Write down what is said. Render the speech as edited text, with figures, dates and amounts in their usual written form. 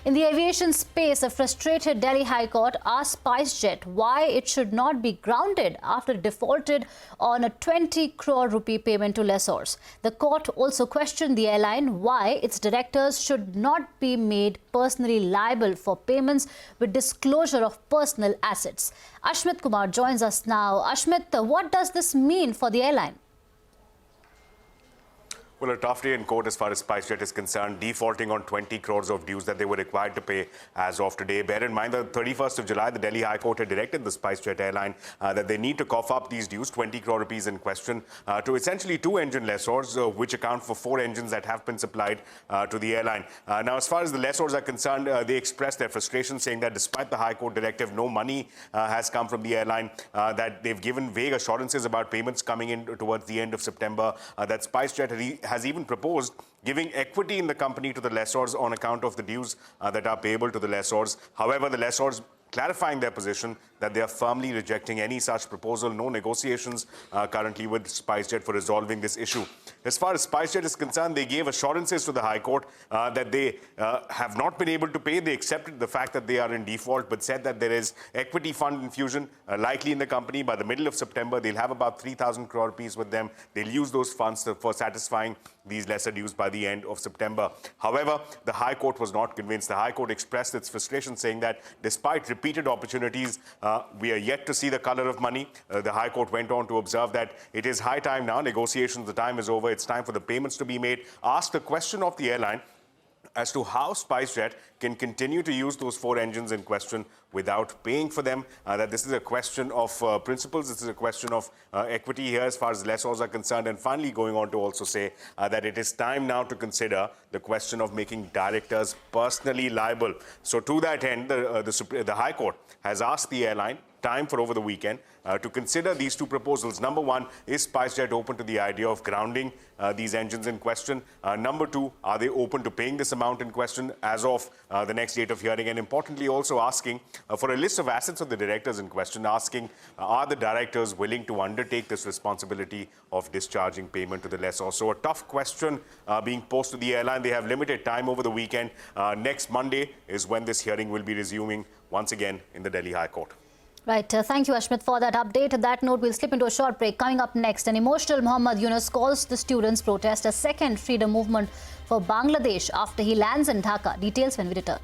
In the aviation space, a frustrated Delhi High Court asked SpiceJet why it should not be grounded after it defaulted on a 20 crore rupee payment to lessors. The court also questioned the airline why its directors should not be made personally liable for payments with disclosure of personal assets. Ashmit Kumar joins us now. Ashmit, what does this mean for the airline? Well, a tough day in court as far as SpiceJet is concerned, defaulting on 20 crores of dues that they were required to pay as of today. Bear in mind that 31st of July, the Delhi High Court had directed the SpiceJet airline that they need to cough up these dues, 20 crore rupees in question, to essentially two engine lessors, which account for 4 engines that have been supplied to the airline. Now, as far as the lessors are concerned, they expressed their frustration, saying that despite the High Court directive, no money has come from the airline, that they've given vague assurances about payments coming in towards the end of September, that SpiceJet has even proposed giving equity in the company to the lessors on account of the dues that are payable to the lessors. However, the lessors clarifying their position that they are firmly rejecting any such proposal. No negotiations currently with SpiceJet for resolving this issue. As far as SpiceJet is concerned, they gave assurances to the High Court that they have not been able to pay. They accepted the fact that they are in default, but said that there is equity fund infusion likely in the company. By the middle of September, they'll have about 3,000 crore rupees with them. They'll use those funds for satisfying these lesser dues by the end of September. However, the High Court was not convinced. The High Court expressed its frustration, saying that despite repeated opportunities, we are yet to see the color of money. The High Court went on to observe that it is high time now. Negotiations, the time is over. It's time for the payments to be made. Asked the question of the airline as to how SpiceJet can continue to use those 4 engines in question without paying for them, that this is a question of principles, this is a question of equity here as far as lessors are concerned, and finally going on to also say that it is time now to consider the question of making directors personally liable. So to that end, the High Court has asked the airline time for over the weekend to consider these 2 proposals. Number 1, is SpiceJet open to the idea of grounding these engines in question? Number 2, are they open to paying this amount in question as of the next date of hearing? And importantly, also asking for a list of assets of the directors in question, asking are the directors willing to undertake this responsibility of discharging payment to the lessor? So a tough question being posed to the airline. They have limited time over the weekend. Next Monday is when this hearing will be resuming once again in the Delhi High Court. Right. Thank you, Ashmit, for that update. On that note, we'll slip into a short break. Coming up next, an emotional Muhammad Yunus calls the students' protest a second freedom movement for Bangladesh after he lands in Dhaka. Details when we return.